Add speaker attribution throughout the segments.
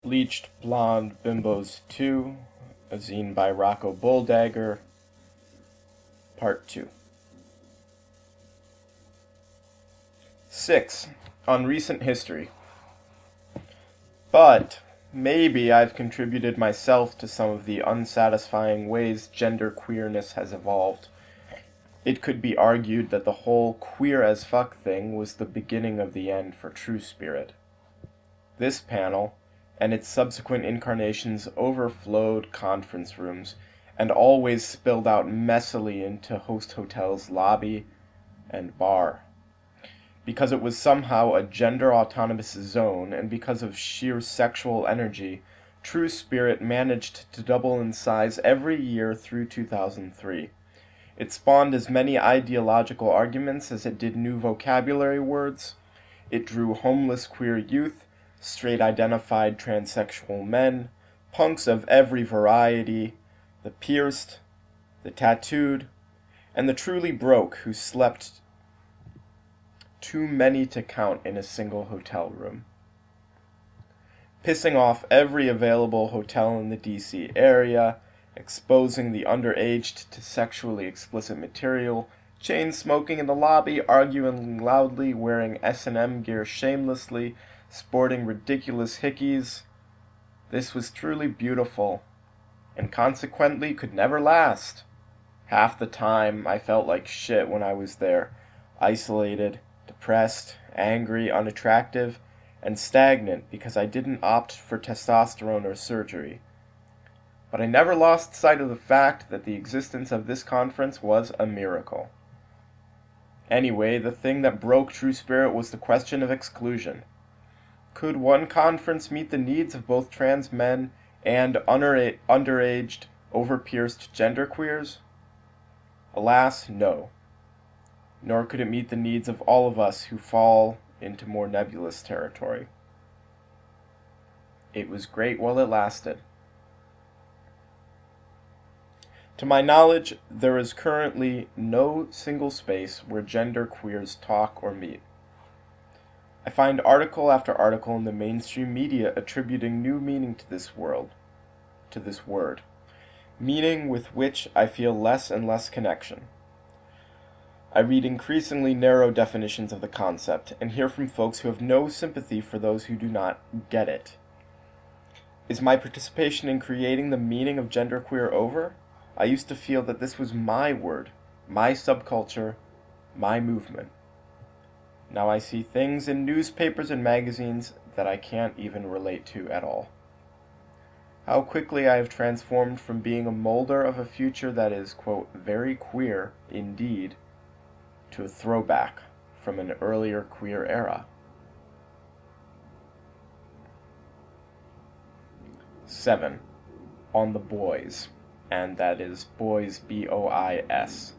Speaker 1: Bleached Blonde Bimbos 2, a zine by Rocko Bulldagger, Part 2. 6. On recent history. But maybe I've contributed myself to some of the unsatisfying ways genderqueerness has evolved. It could be argued that the whole queer as fuck thing was the beginning of the end for True Spirit. This panel and its subsequent incarnations overflowed conference rooms and always spilled out messily into Host Hotel's lobby and bar. Because it was somehow a gender-autonomous zone, and because of sheer sexual energy, True Spirit managed to double in size every year through 2003. It spawned as many ideological arguments as it did new vocabulary words. It drew homeless queer youth, straight-identified transsexual men, punks of every variety, the pierced, the tattooed, and the truly broke who slept too many to count in a single hotel room. Pissing off every available hotel in the DC area, exposing the underaged to sexually explicit material, chain smoking in the lobby, arguing loudly, wearing S&M gear shamelessly, sporting ridiculous hickeys. This was truly beautiful, and consequently could never last. Half the time I felt like shit when I was there, isolated, depressed, angry, unattractive, and stagnant because I didn't opt for testosterone or surgery. But I never lost sight of the fact that the existence of this conference was a miracle. Anyway, the thing that broke True Spirit was the question of exclusion. Could one conference meet the needs of both trans men and underaged, over-pierced genderqueers? Alas, no. Nor could it meet the needs of all of us who fall into more nebulous territory. It was great while it lasted. To my knowledge, there is currently no single space where genderqueers talk or meet. I find article after article in the mainstream media attributing new meaning to this word, meaning with which I feel less and less connection. I read increasingly narrow definitions of the concept and hear from folks who have no sympathy for those who do not get it. Is my participation in creating the meaning of genderqueer over? I used to feel that this was my word, my subculture, my movement. Now I see things in newspapers and magazines that I can't even relate to at all. How quickly I have transformed from being a molder of a future that is, quote, very queer, indeed, to a throwback from an earlier queer era. 7. On the Bois, and that is Bois, B-O-I-S.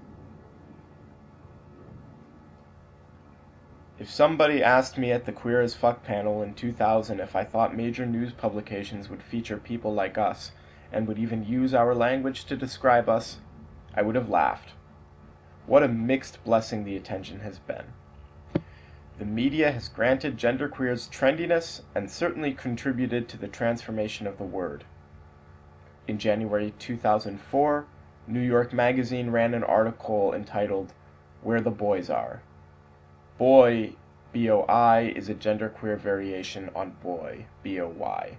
Speaker 1: If somebody asked me at the Queer as Fuck panel in 2000 if I thought major news publications would feature people like us, and would even use our language to describe us, I would have laughed. What a mixed blessing the attention has been. The media has granted genderqueer's trendiness and certainly contributed to the transformation of the word. In January 2004, New York Magazine ran an article entitled, "Where the Boys Are." Boy, B-O-I, is a genderqueer variation on boy, B-O-Y.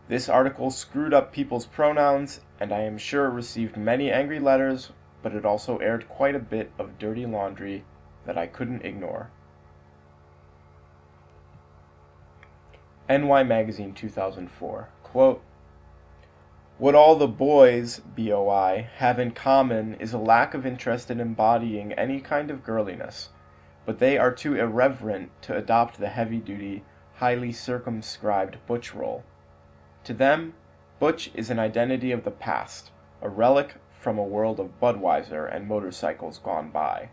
Speaker 1: This article screwed up people's pronouns, and I am sure received many angry letters, but it also aired quite a bit of dirty laundry that I couldn't ignore. NY Magazine 2004, quote, "What all the boys, B-O-I, have in common is a lack of interest in embodying any kind of girliness, but they are too irreverent to adopt the heavy-duty, highly circumscribed butch role. To them, butch is an identity of the past, a relic from a world of Budweiser and motorcycles gone by."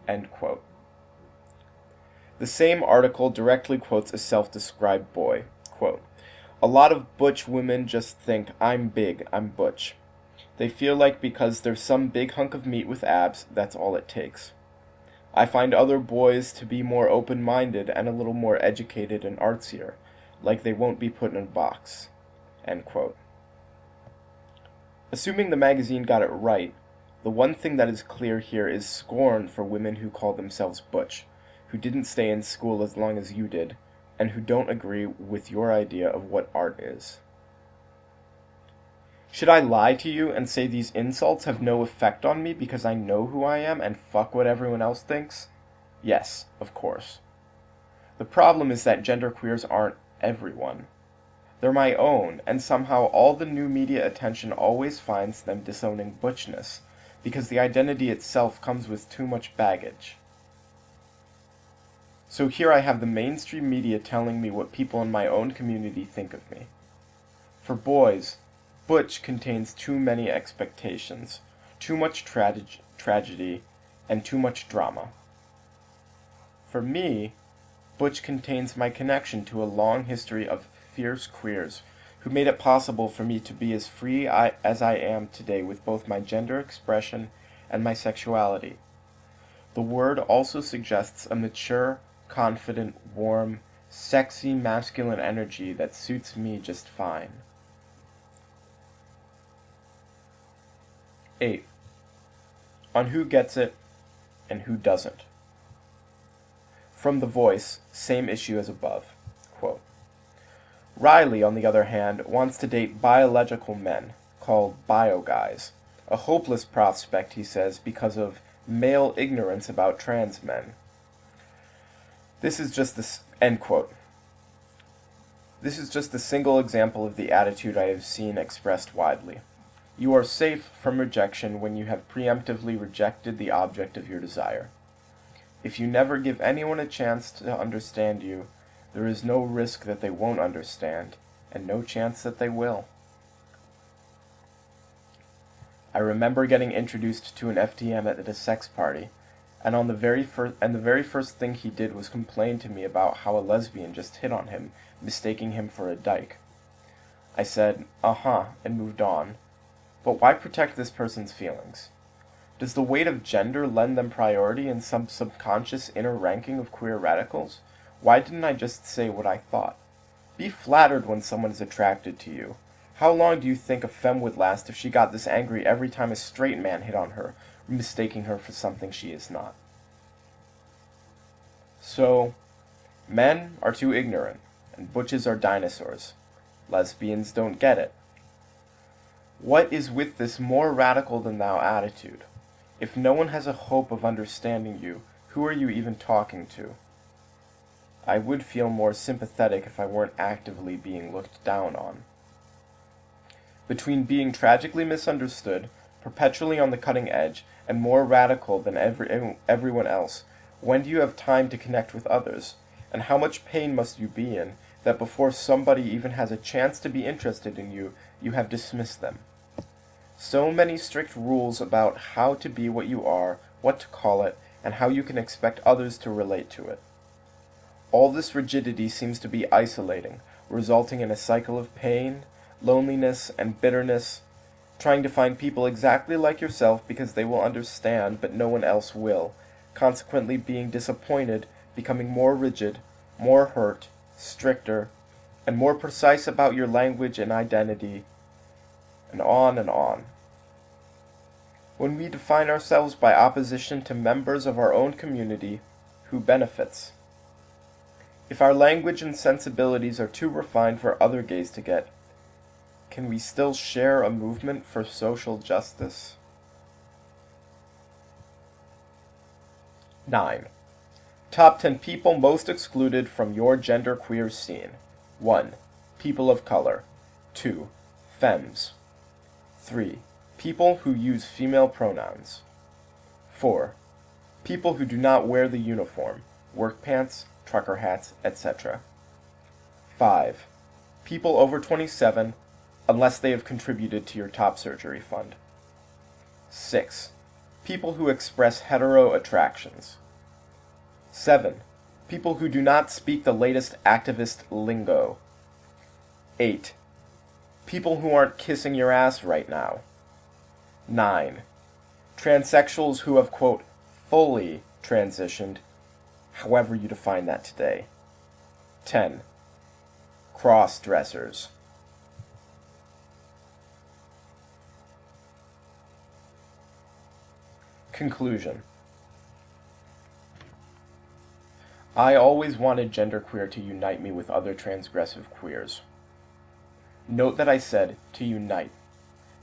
Speaker 1: End quote. The same article directly quotes a self-described boy, quote, "A lot of butch women just think, I'm big, I'm butch. They feel like because there's some big hunk of meat with abs, that's all it takes. I find other boys to be more open-minded and a little more educated and artsier. like they won't be put in a box." End quote. Assuming the magazine got it right, the one thing that is clear here is scorn for women who call themselves butch, who didn't stay in school as long as you did, and who don't agree with your idea of what art is. Should I lie to you and say these insults have no effect on me because I know who I am and fuck what everyone else thinks? Yes, of course. The problem is that genderqueers aren't everyone. They're my own, and somehow all the new media attention always finds them disowning butchness, because the identity itself comes with too much baggage. So here I have the mainstream media telling me what people in my own community think of me. For boys, butch contains too many expectations, too much tragedy, and too much drama. For me, butch contains my connection to a long history of fierce queers who made it possible for me to be as free as I am today with both my gender expression and my sexuality. The word also suggests a mature, confident, warm, sexy, masculine energy that suits me just fine. 8. On who gets it and who doesn't. From The Voice, same issue as above. Quote, Riley, on the other hand, wants to date biological men, called bio guys, a hopeless prospect, he says, because of male ignorance about trans men. This is just end quote. This is just a single example of the attitude I have seen expressed widely. You are safe from rejection when you have preemptively rejected the object of your desire. If you never give anyone a chance to understand you, there is no risk that they won't understand, and no chance that they will. I remember getting introduced to an FTM at a sex party, and the very first thing he did was complain to me about how a lesbian just hit on him, mistaking him for a dyke. I said, "Uh-huh," and moved on. But why protect this person's feelings? Does the weight of gender lend them priority in some subconscious inner ranking of queer radicals? Why didn't I just say what I thought? Be flattered when someone is attracted to you. How long do you think a femme would last if she got this angry every time a straight man hit on her, mistaking her for something she is not? So, men are too ignorant, and butches are dinosaurs. Lesbians don't get it. What is with this more radical than thou attitude? If no one has a hope of understanding you, who are you even talking to? I would feel more sympathetic if I weren't actively being looked down on. Between being tragically misunderstood, perpetually on the cutting edge, and more radical than everyone else, when do you have time to connect with others? And how much pain must you be in that before somebody even has a chance to be interested in you, you have dismissed them? So many strict rules about how to be what you are, what to call it, and how you can expect others to relate to it. All this rigidity seems to be isolating, resulting in a cycle of pain, loneliness, and bitterness, trying to find people exactly like yourself because they will understand but no one else will, consequently being disappointed, becoming more rigid, more hurt, stricter, and more precise about your language and identity, and on and on. When we define ourselves by opposition to members of our own community, who benefits? If our language and sensibilities are too refined for other gays to get, can we still share a movement for social justice? 9. Top 10 people most excluded from your genderqueer scene. 1. People of color. 2. Femmes. 3. People who use female pronouns. 4. People who do not wear the uniform, work pants, trucker hats, etc. 5. People over 27, unless they have contributed to your top surgery fund. 6. People who express hetero attractions. 7. People who do not speak the latest activist lingo. 8. People who aren't kissing your ass right now. 9. Transsexuals who have, quote, fully transitioned, however you define that today. 10. Cross-dressers. Conclusion. I always wanted genderqueer to unite me with other transgressive queers. Note that I said to unite,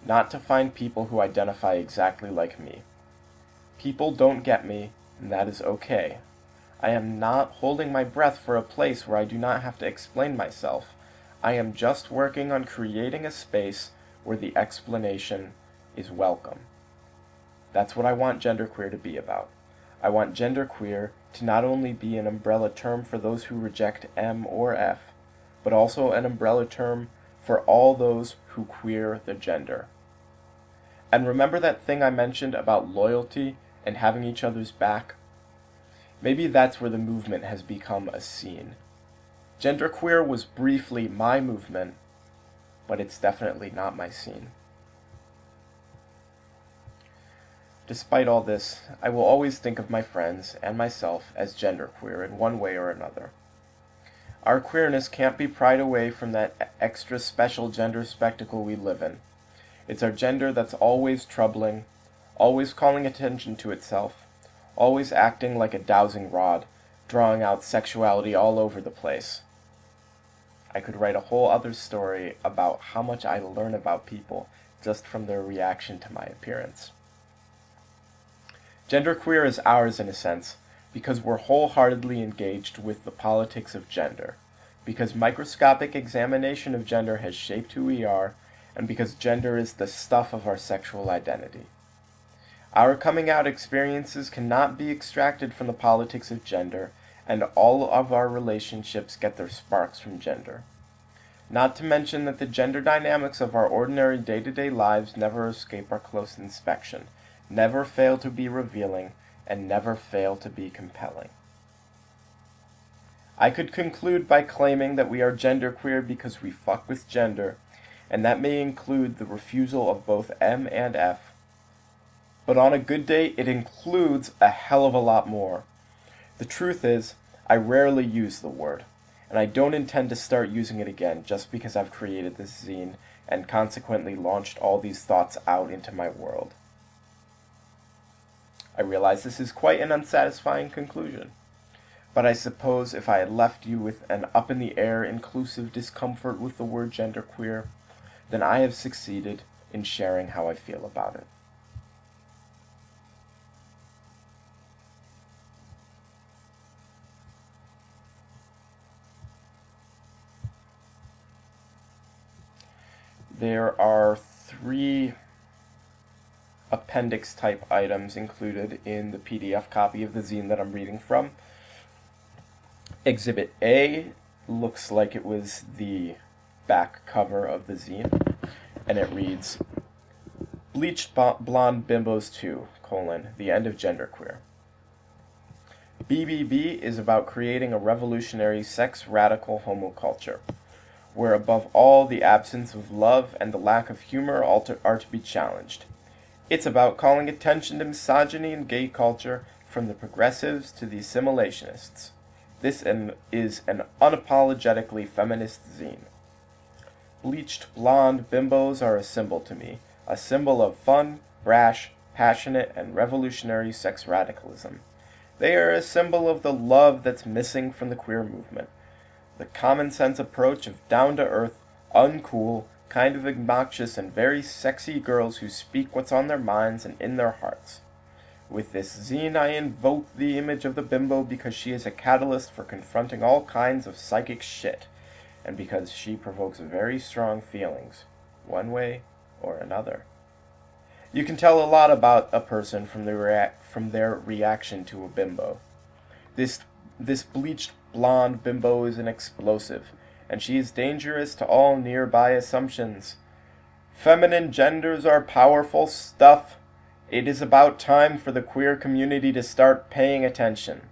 Speaker 1: not to find people who identify exactly like me. People don't get me, and that is okay. I am not holding my breath for a place where I do not have to explain myself. I am just working on creating a space where the explanation is welcome. That's what I want genderqueer to be about. I want genderqueer to not only be an umbrella term for those who reject M or F, but also an umbrella term for all those who queer the gender. And remember that thing I mentioned about loyalty and having each other's back? Maybe that's where the movement has become a scene. Genderqueer was briefly my movement, but it's definitely not my scene. Despite all this, I will always think of my friends and myself as genderqueer in one way or another. Our queerness can't be pried away from that extra special gender spectacle we live in. It's our gender that's always troubling, always calling attention to itself, always acting like a dowsing rod, drawing out sexuality all over the place. I could write a whole other story about how much I learn about people just from their reaction to my appearance. Genderqueer is ours in a sense, because we're wholeheartedly engaged with the politics of gender, because microscopic examination of gender has shaped who we are, and because gender is the stuff of our sexual identity. Our coming out experiences cannot be extracted from the politics of gender, and all of our relationships get their sparks from gender. Not to mention that the gender dynamics of our ordinary day-to-day lives never escape our close inspection, never fail to be revealing, and never fail to be compelling. I could conclude by claiming that we are genderqueer because we fuck with gender, and that may include the refusal of both M and F. But on a good day, it includes a hell of a lot more. The truth is, I rarely use the word, and I don't intend to start using it again just because I've created this zine and consequently launched all these thoughts out into my world. I realize this is quite an unsatisfying conclusion, but I suppose if I had left you with an up-in-the-air inclusive discomfort with the word genderqueer, then I have succeeded in sharing how I feel about it. There are 3 appendix type items included in the PDF copy of the zine that I'm reading from. Exhibit A looks like it was the back cover of the zine, and it reads, Bleached Blonde Bimbos 2, the end of genderqueer. BBB is about creating a revolutionary sex radical homoculture, where above all the absence of love and the lack of humor are to be challenged. It's about calling attention to misogyny in gay culture from the progressives to the assimilationists. This is an unapologetically feminist zine. Bleached blonde bimbos are a symbol to me, a symbol of fun, brash, passionate, and revolutionary sex radicalism. They are a symbol of the love that's missing from the queer movement, the common-sense approach of down-to-earth, uncool, kind of obnoxious and very sexy girls who speak what's on their minds and in their hearts. With this zine I invoke the image of the bimbo because she is a catalyst for confronting all kinds of psychic shit, and because she provokes very strong feelings, one way or another. You can tell a lot about a person from their reaction to a bimbo. This bleached blonde bimbo is an explosive, and she is dangerous to all nearby assumptions. Feminine genders are powerful stuff. It is about time for the queer community to start paying attention.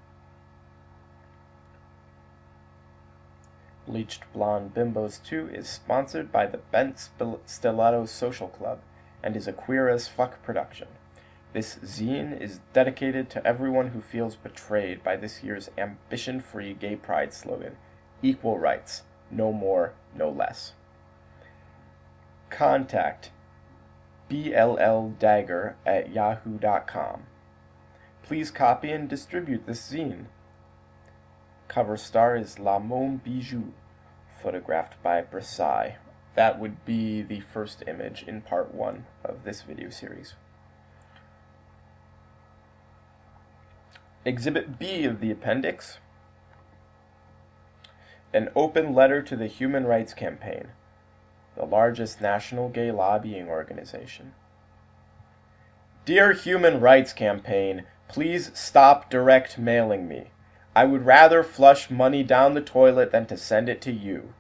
Speaker 1: Bleached Blonde Bimbos 2 is sponsored by the Bent Stiletto Social Club and is a queer as fuck production. This zine is dedicated to everyone who feels betrayed by this year's ambition-free gay pride slogan, equal rights, No more, no less. Contact bllDagger@yahoo.com. Please copy and distribute this zine. Cover star is La Môme Bijou, photographed by Bois. That would be the first image in part 1 of this video series. Exhibit B of the appendix. An open letter to the Human Rights Campaign, the largest national gay lobbying organization. Dear Human Rights Campaign, please stop direct mailing me. I would rather flush money down the toilet than to send it to you.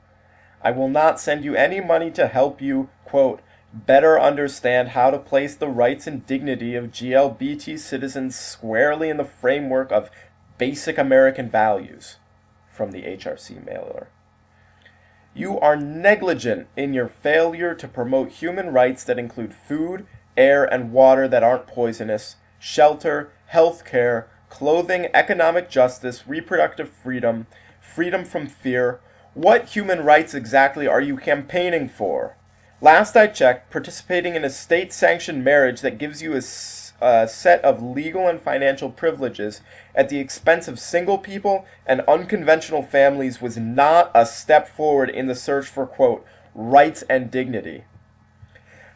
Speaker 1: I will not send you any money to help you, quote, better understand how to place the rights and dignity of GLBT citizens squarely in the framework of basic American values. From the HRC mailer. You are negligent in your failure to promote human rights that include food, air, and water that aren't poisonous, shelter, health care, clothing, economic justice, reproductive freedom, freedom from fear. What human rights exactly are you campaigning for? Last I checked, participating in a state-sanctioned marriage that gives you a set of legal and financial privileges at the expense of single people and unconventional families was not a step forward in the search for, quote, rights and dignity.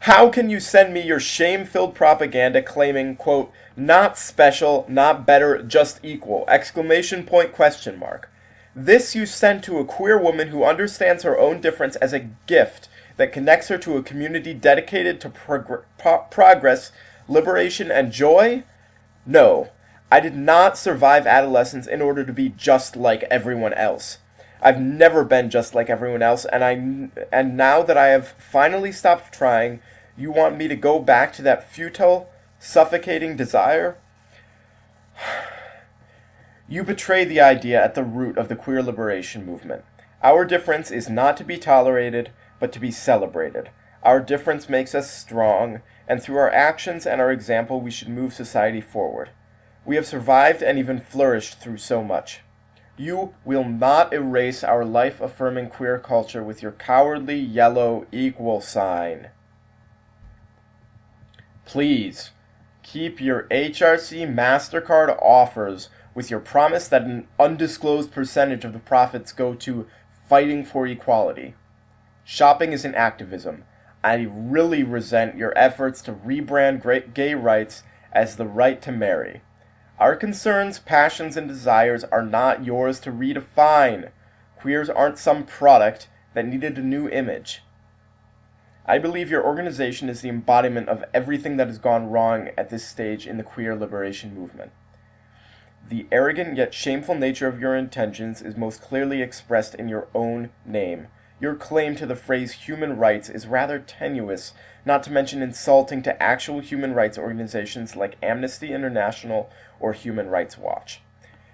Speaker 1: How can you send me your shame-filled propaganda claiming, quote, not special, not better, just equal, exclamation point, question mark. This you send to a queer woman who understands her own difference as a gift that connects her to a community dedicated to progress, liberation, and joy? No, I did not survive adolescence in order to be just like everyone else. I've never been just like everyone else, and now that I have finally stopped trying, you want me to go back to that futile, suffocating desire? You betray the idea at the root of the queer liberation movement. Our difference is not to be tolerated, but to be celebrated. Our difference makes us strong, and through our actions and our example we should move society forward. We have survived and even flourished through so much. You will not erase our life-affirming queer culture with your cowardly yellow equal sign. Please, keep your HRC MasterCard offers with your promise that an undisclosed percentage of the profits go to fighting for equality. Shopping is an activism. I really resent your efforts to rebrand gay rights as the right to marry. Our concerns, passions, and desires are not yours to redefine. Queers aren't some product that needed a new image. I believe your organization is the embodiment of everything that has gone wrong at this stage in the queer liberation movement. The arrogant yet shameful nature of your intentions is most clearly expressed in your own name. Your claim to the phrase human rights is rather tenuous, not to mention insulting to actual human rights organizations like Amnesty International or Human Rights Watch.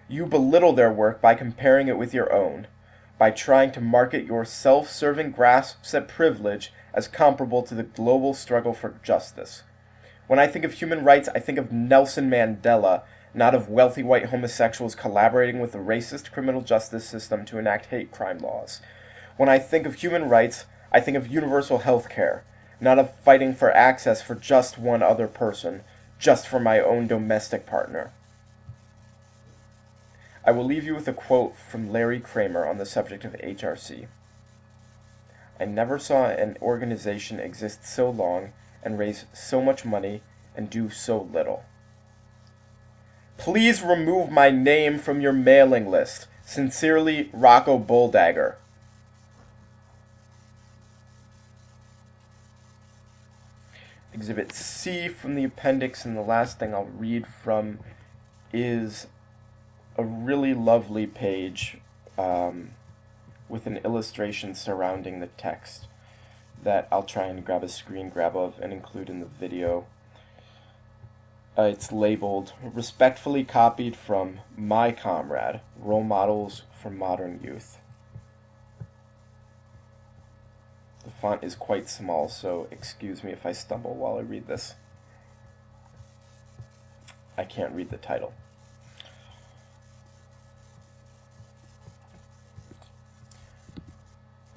Speaker 1: You belittle their work by comparing it with your own, by trying to market your self-serving grasps at privilege as comparable to the global struggle for justice. When I think of human rights, I think of Nelson Mandela, not of wealthy white homosexuals collaborating with the racist criminal justice system to enact hate crime laws. When I think of human rights, I think of universal health care, not of fighting for access for just one other person, just for my own domestic partner. I will leave you with a quote from Larry Kramer on the subject of HRC. I never saw an organization exist so long and raise so much money and do so little. Please remove my name from your mailing list. Sincerely, Rocko Bulldagger. Exhibit C from the appendix, and the last thing I'll read from is a really lovely page with an illustration surrounding the text that I'll try and grab a screen grab of and include in the video. It's labeled, respectfully copied from My Comrade, Role Models for Modern Youth. The font is quite small, so excuse me if I stumble while I read this. I can't read the title.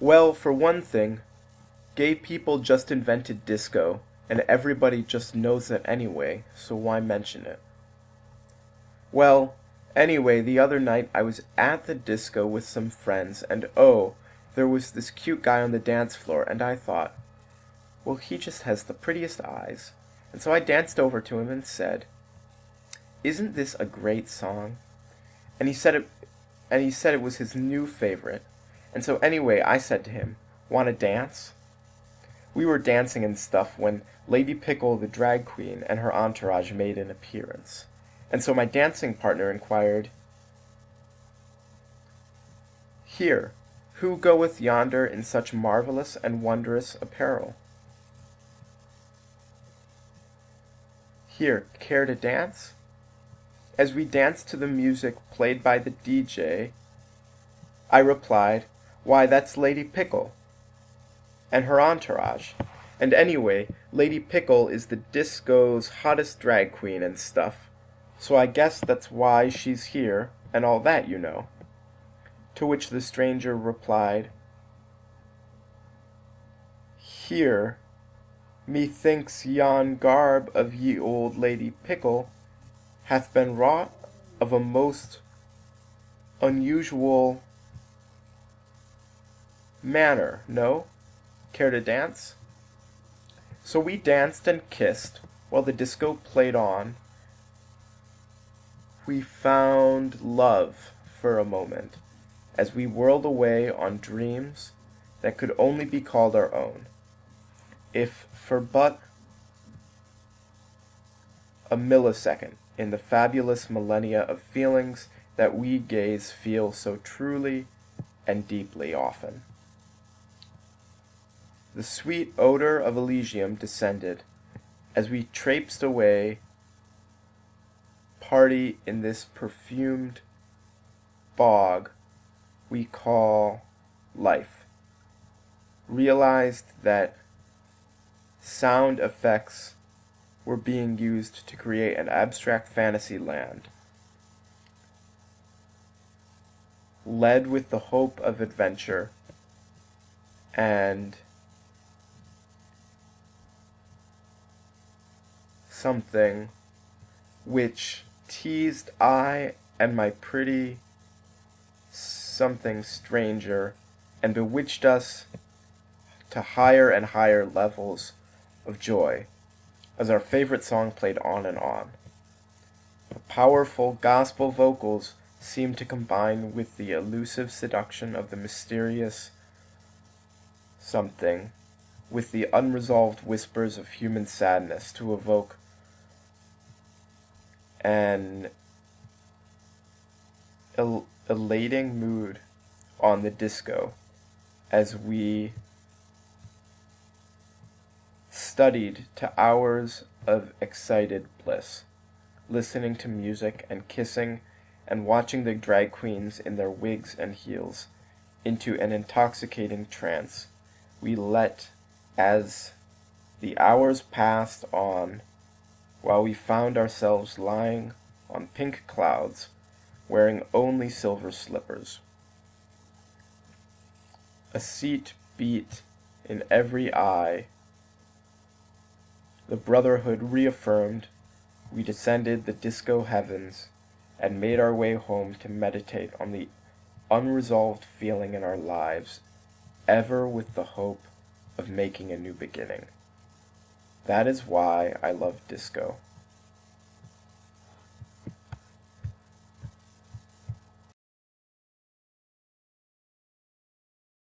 Speaker 1: Well, for one thing, gay people just invented disco, and everybody just knows it anyway, so why mention it? Well, anyway, the other night I was at the disco with some friends, and oh, there was this cute guy on the dance floor, and I thought, well, he just has the prettiest eyes. And so I danced over to him and said, "Isn't this a great song?" And he said it was his new favorite. And so anyway, I said to him, "Want to dance?" We were dancing and stuff when Lady Pickle the drag queen and her entourage made an appearance. And so my dancing partner inquired, "Here, who goeth yonder in such marvellous and wondrous apparel? Here, care to dance?" As we danced to the music played by the DJ, I replied, "Why, that's Lady Pickle and her entourage. And anyway, Lady Pickle is the disco's hottest drag queen and stuff, so I guess that's why she's here, and all that, you know." To which the stranger replied, "Here, methinks yon garb of ye old Lady Pickle hath been wrought of a most unusual manner, no? Care to dance?" So we danced and kissed while the disco played on. We found love for a moment as we whirled away on dreams that could only be called our own, if for but a millisecond in the fabulous millennia of feelings that we gays feel so truly and deeply often. The sweet odor of Elysium descended as we traipsed away, party in this perfumed bog we call life, realized that sound effects were being used to create an abstract fantasy land, led with the hope of adventure and something which teased I and my pretty something stranger and bewitched us to higher and higher levels of joy as our favorite song played on and on. The powerful gospel vocals seemed to combine with the elusive seduction of the mysterious something, with the unresolved whispers of human sadness to evoke an elating mood on the disco as we studied to hours of excited bliss, listening to music and kissing and watching the drag queens in their wigs and heels into an intoxicating trance. We let as the hours passed on, while we found ourselves lying on pink clouds, wearing only silver slippers. A seat beat in every eye. The brotherhood reaffirmed, we descended the disco heavens and made our way home to meditate on the unresolved feeling in our lives, ever with the hope of making a new beginning. That is why I love disco.